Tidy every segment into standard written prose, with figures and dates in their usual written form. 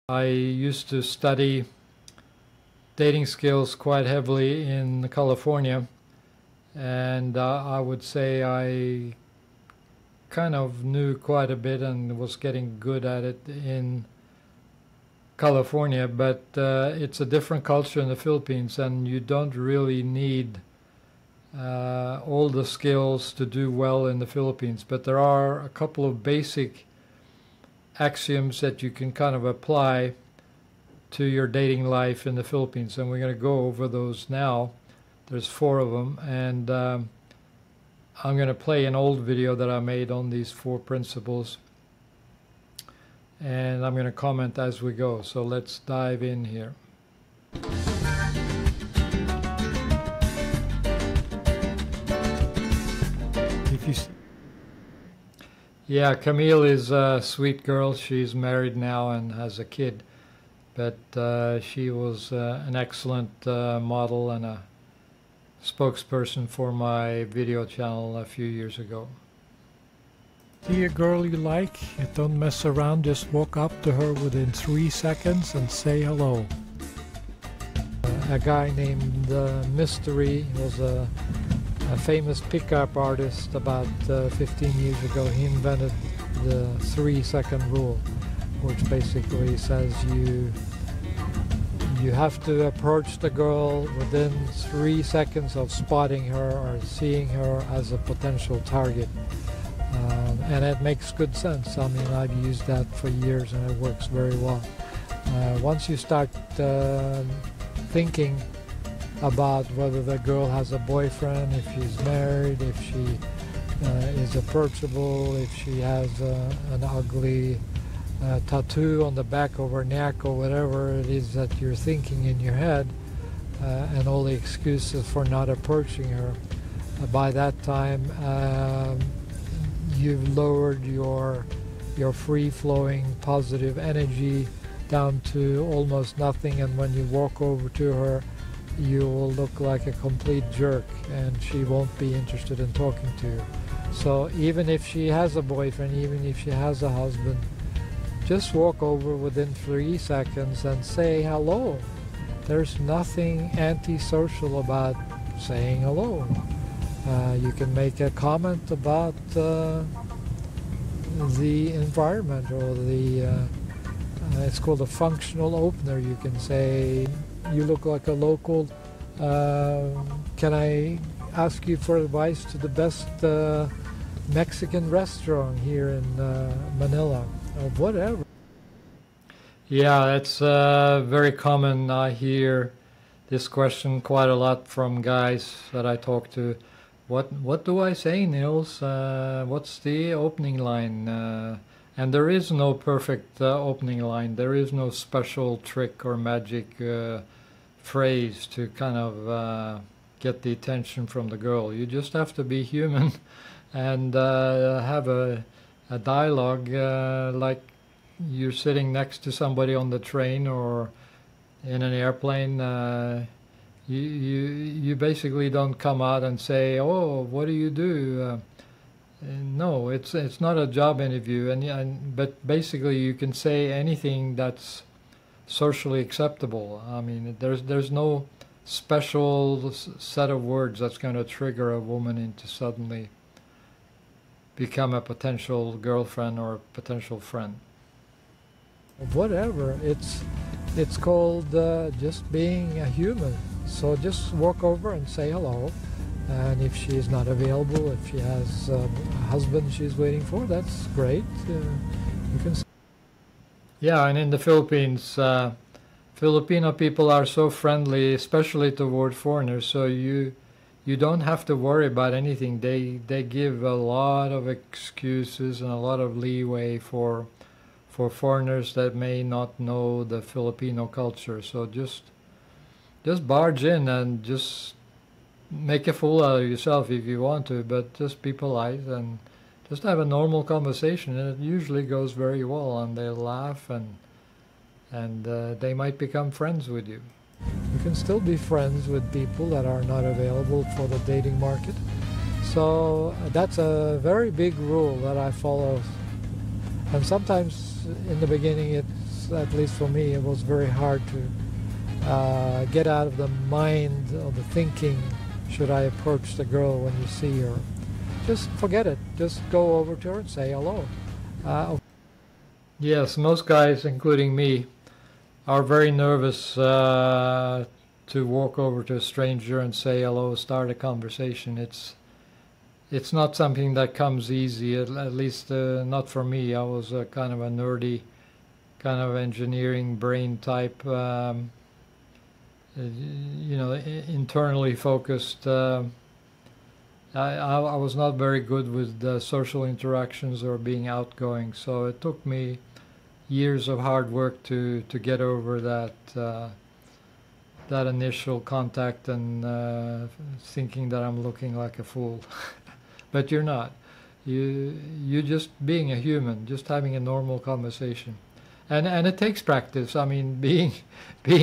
I used to study dating skills quite heavily in California, and I would say I kind of knew quite a bit and was getting good at it in California, but it's a different culture in the Philippines, and you don't really need all the skills to do well in the Philippines. But there are a couple of basic axioms that you can kind of apply to your dating life in the Philippines, and we're going to go over those now. There's 4 of them, and I'm going to play an old video that I made on these 4 principles, and I'm going to comment as we go. So let's dive in here. If you Yeah, Camille is a sweet girl. She's married now and has a kid, but she was an excellent model and a spokesperson for my video channel a few years ago. See a girl you like, and don't mess around, just walk up to her within 3 seconds and say hello. A guy named Mystery was a famous pickup artist about 15 years ago. He invented the 3-second rule, which basically says you have to approach the girl within 3 seconds of spotting her or seeing her as a potential target. And it makes good sense. I mean, I've used that for years and it works very well. Once you start thinking about whether the girl has a boyfriend, if she's married, if she is approachable, if she has an ugly tattoo on the back of her neck or whatever it is that you're thinking in your head, and all the excuses for not approaching her, by that time you've lowered your free-flowing positive energy down to almost nothing, and when you walk over to her you will look like a complete jerk and she won't be interested in talking to you. So even if she has a boyfriend, even if she has a husband, just walk over within 3 seconds and say hello. There's nothing antisocial about saying hello. You can make a comment about the environment, or it's called a functional opener. You can say, you look like a local, can I ask you for advice to the best Mexican restaurant here in Manila, or whatever. Yeah, it's very common. I hear this question quite a lot from guys that I talk to. What do I say, Nils? What's the opening line? And there is no perfect opening line. There is no special trick or magic phrase to kind of get the attention from the girl. You just have to be human and have a dialogue like you're sitting next to somebody on the train or in an airplane. You basically don't come out and say, "Oh, what do you do?" No, it's not a job interview, but basically you can say anything that's socially acceptable. I mean, there's no special set of words that's going to trigger a woman into suddenly become a potential girlfriend or a potential friend. Whatever, it's called just being a human. So just walk over and say hello, and if she's not available, if she has a husband she's waiting for, that's great. You can. Yeah, and in the Philippines, Filipino people are so friendly, especially toward foreigners, so you don't have to worry about anything. They give a lot of excuses and a lot of leeway for foreigners that may not know the Filipino culture. So just barge in and just make a fool out of yourself if you want to, but just be polite and just have a normal conversation, and it usually goes very well, and they'll laugh and they might become friends with you. You can still be friends with people that are not available for the dating market. So that's a very big rule that I follow. And sometimes in the beginning it's at least for me, it was very hard to get out of the mind of the thinking, should I approach the girl when you see her? Just forget it. Just go over to her and say hello. Yes, most guys, including me, are very nervous to walk over to a stranger and say hello, start a conversation. It's not something that comes easy, at least not for me. I was kind of a nerdy, kind of engineering brain type, internally focused. I was not very good with social interactions or being outgoing, so it took me years of hard work to get over that initial contact and thinking that I'm looking like a fool. But you're not. You're just being a human, just having a normal conversation. And it takes practice. I mean, being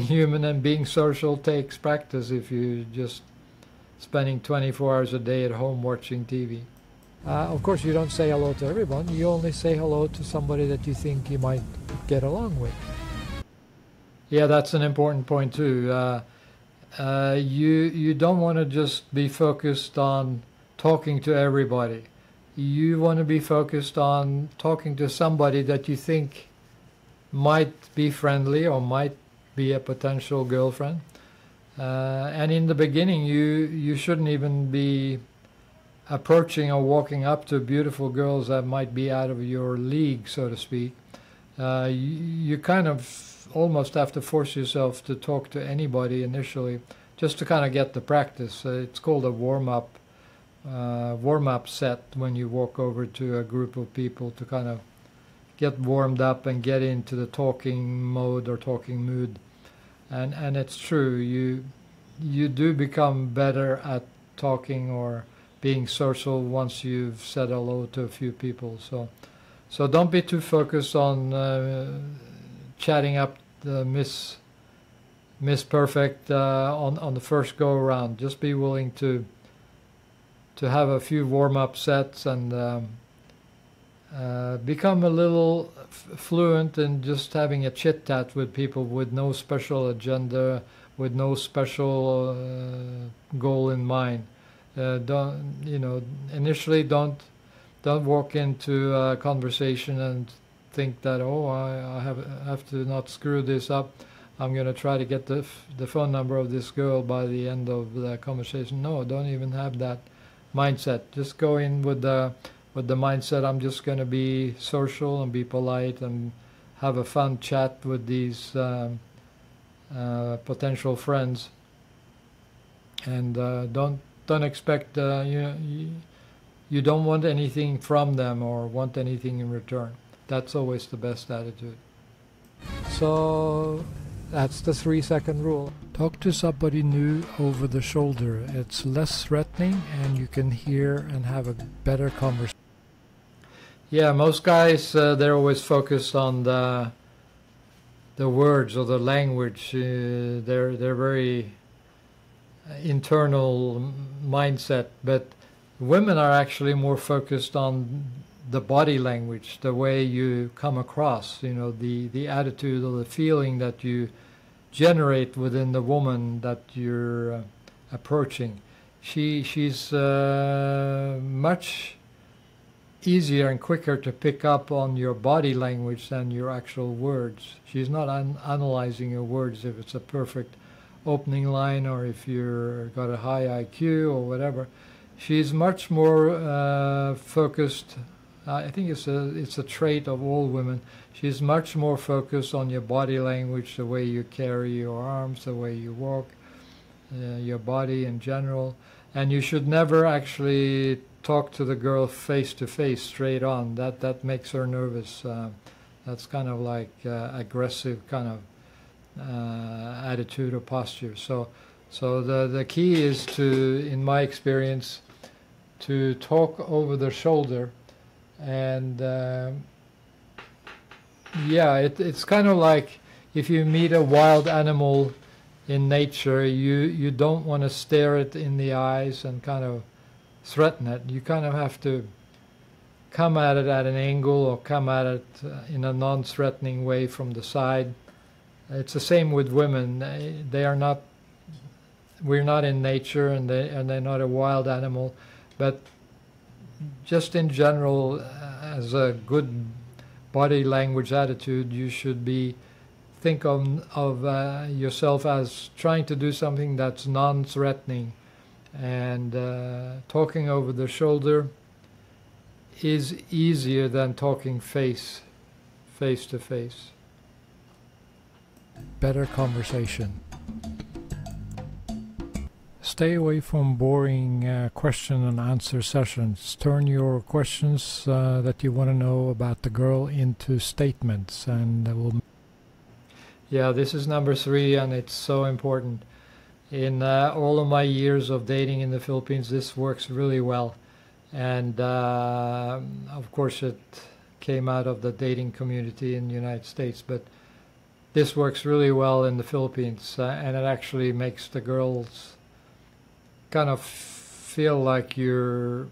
human and being social takes practice if you just spending 24 hours a day at home watching TV. Of course, you don't say hello to everyone. You only say hello to somebody that you think you might get along with. Yeah, that's an important point too. You don't want to just be focused on talking to everybody. You want to be focused on talking to somebody that you think might be friendly or might be a potential girlfriend. And in the beginning, you shouldn't even be approaching or walking up to beautiful girls that might be out of your league, so to speak. You kind of almost have to force yourself to talk to anybody initially, just to kind of get the practice. It's called a warm-up set when you walk over to a group of people to kind of get warmed up and get into the talking mode or talking mood. And it's true, you do become better at talking or being social once you've said hello to a few people. So don't be too focused on chatting up the Miss Perfect on the first go around. Just be willing to have a few warm-up sets and become a little fluent in just having a chit-chat with people with no special agenda, with no special goal in mind. Initially don't walk into a conversation and think that, I have to not screw this up. I'm going to try to get the phone number of this girl by the end of the conversation. No, don't even have that mindset. Just go in with the mindset, I'm just going to be social and be polite and have a fun chat with these potential friends. And don't expect, you don't want anything from them or want anything in return. That's always the best attitude. So that's the 3-second rule. Talk to somebody new over the shoulder. It's less threatening and you can hear and have a better conversation. Yeah, most guys, they're always focused on the words or the language. They're very internal mindset, but women are actually more focused on the body language, the way you come across, the attitude or the feeling that you generate within the woman that you're approaching. She's much easier and quicker to pick up on your body language than your actual words. She's not analyzing your words if it's a perfect opening line or if you've got a high IQ or whatever. She's much more focused. I think it's a trait of all women. She's much more focused on your body language, the way you carry your arms, the way you walk, your body in general. And you should never actually talk to the girl face to face, straight on. That makes her nervous. That's kind of like aggressive kind of attitude or posture. So the key is to, in my experience, to talk over the shoulder. And it's kind of like if you meet a wild animal in nature, you don't want to stare it in the eyes and kind of threaten it. You kind of have to come at it at an angle or come at it in a non-threatening way from the side. It's the same with women. They are not. We're not in nature, and they're not a wild animal, but just in general, as a good body language attitude, you should think of yourself as trying to do something that's non-threatening, and talking over the shoulder is easier than talking face to face. Better conversation. Stay away from boring question and answer sessions. Turn your questions that you want to know about the girl into statements, and we'll... Yeah, this is number 3, and it's so important. In all of my years of dating in the Philippines, this works really well. And of course it came out of the dating community in the United States, but this works really well in the Philippines, and it actually makes the girls kind of feel like you're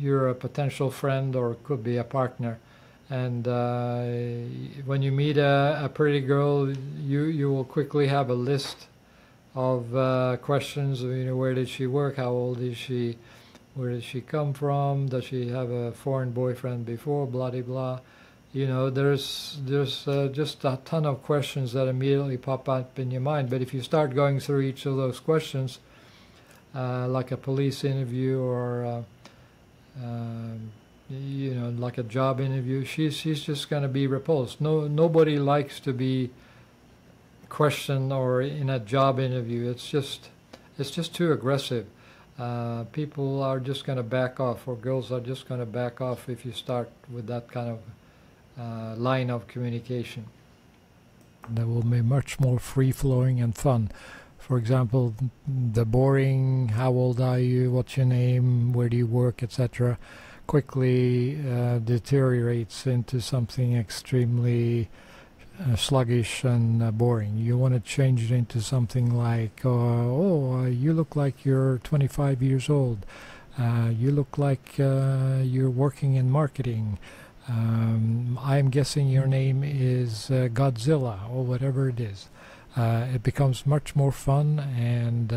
a potential friend or could be a partner. And when you meet a pretty girl, you will quickly have a list of questions. You know, where did she work? How old is she? Where does she come from? Does she have a foreign boyfriend before? Blah blah blah. You know, there's just a ton of questions that immediately pop up in your mind. But if you start going through each of those questions, like a police interview or you know, like a job interview, she's just going to be repulsed. Nobody likes to be questioned or in a job interview. It's just too aggressive. People are just going to back off, or girls are just going to back off if you start with that kind of line of communication. That will be much more free-flowing and fun. For example, the boring, how old are you, what's your name, where do you work, etc., quickly deteriorates into something extremely sluggish and boring. You want to change it into something like, you look like you're 25 years old. You look like you're working in marketing. I'm guessing your name is Godzilla, or whatever it is. It becomes much more fun, and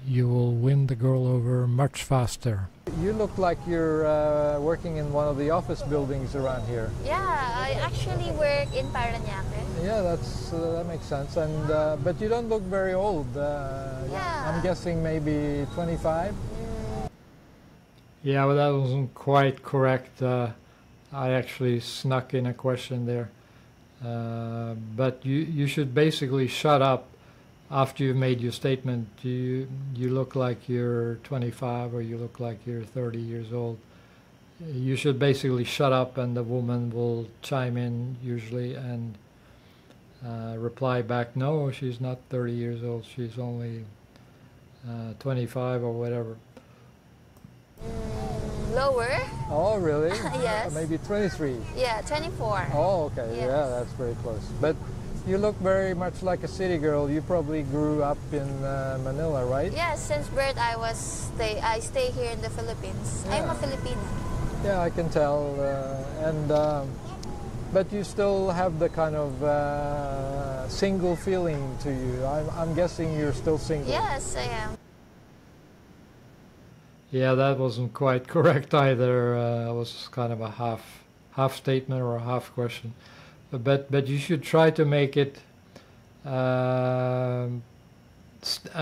you will win the girl over much faster. You look like you're working in one of the office buildings around here. Yeah, I actually work in Paranaque. Yeah, that makes sense. And but you don't look very old. Yeah. I'm guessing maybe 25. Yeah, but that wasn't quite correct. I actually snuck in a question there. But you should basically shut up after you've made your statement. You look like you're 25 or you look like you're 30 years old. You should basically shut up, and the woman will chime in usually and reply back, no, she's not 30 years old, she's only 25 or whatever. Lower. Oh, really? Yes. Maybe 23. Yeah, 24. Oh, okay. Yes. Yeah, that's very close. But you look very much like a city girl. You probably grew up in Manila, right? Yes, since birth I stay here in the Philippines. Yeah. I'm a Filipino. Yeah, I can tell. But you still have the kind of single feeling to you. I'm guessing you're still single. Yes, I am. Yeah, that wasn't quite correct either. It was kind of a half statement or a half question. But you should try to make it a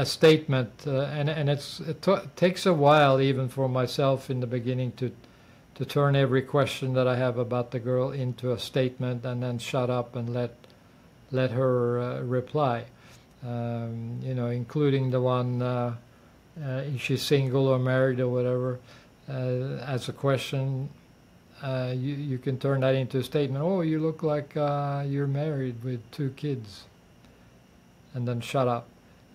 statement, and it takes a while even for myself in the beginning to turn every question that I have about the girl into a statement and then shut up and let her reply. You know, including the one. If she's single or married or whatever, as a question, you can turn that into a statement. Oh, you look like you're married with 2 kids. And then shut up.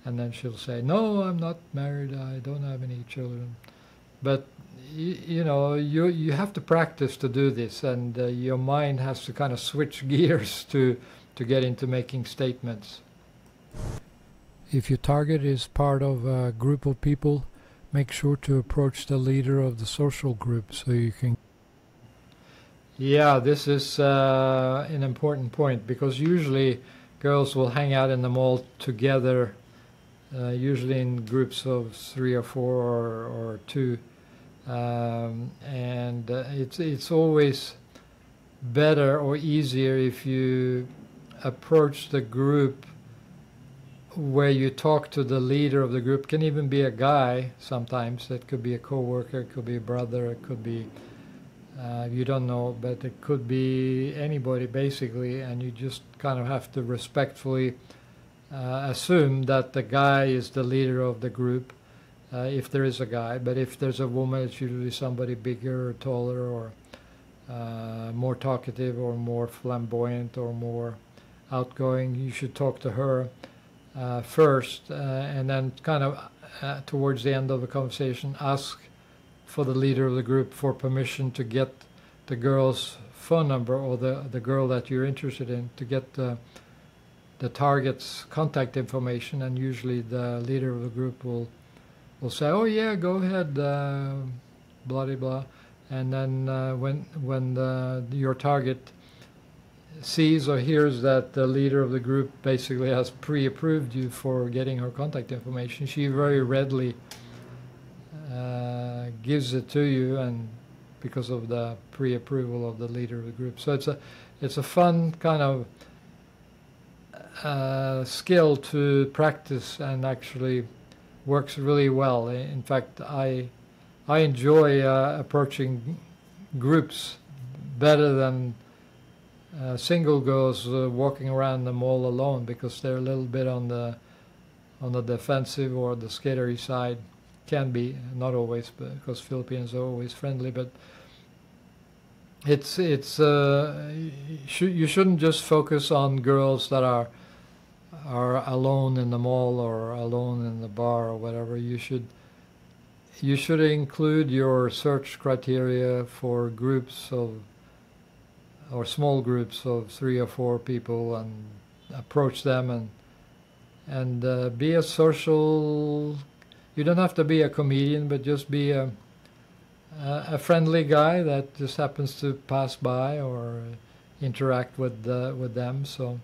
And then she'll say, no, I'm not married, I don't have any children. But, you know, you have to practice to do this, and your mind has to kind of switch gears to get into making statements. If your target is part of a group of people, make sure to approach the leader of the social group so you can... Yeah, this is an important point because usually girls will hang out in the mall together, usually in groups of 3 or 4 or 2, and it's always better or easier if you approach the group where you talk to the leader of the group. Can even be a guy sometimes. It could be a coworker, it could be a brother, it could be you don't know, but it could be anybody basically, and you just kind of have to respectfully assume that the guy is the leader of the group, if there is a guy. But if there's a woman, it's usually somebody bigger or taller or more talkative or more flamboyant or more outgoing. You should talk to her first, and then kind of towards the end of the conversation ask for the leader of the group for permission to get the girl's phone number, or the girl that you're interested in, to get the target's contact information. And usually the leader of the group will say, oh yeah, go ahead, blah blah blah. And then when your target sees or hears that the leader of the group basically has pre-approved you for getting her contact information, she very readily gives it to you, and because of the pre-approval of the leader of the group. So it's a fun kind of skill to practice, and actually works really well. In fact, I enjoy approaching groups better than single girls walking around the mall alone, because they're a little bit on the defensive or the skittery side. Can be, not always, because Filipinos are always friendly, but you shouldn't just focus on girls that are alone in the mall or alone in the bar or whatever. You should include your search criteria for groups of, or small groups of 3 or 4 people, and approach them and be a social. You don't have to be a comedian, but just be a friendly guy that just happens to pass by or interact with them. So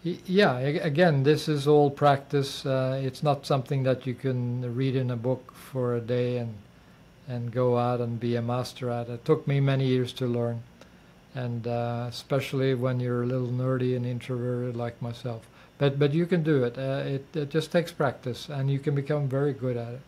yeah, again, this is all practice. It's not something that you can read in a book for a day and go out and be a master at. It took me many years to learn, and especially when you're a little nerdy and introverted like myself. But you can do it. It just takes practice, and you can become very good at it.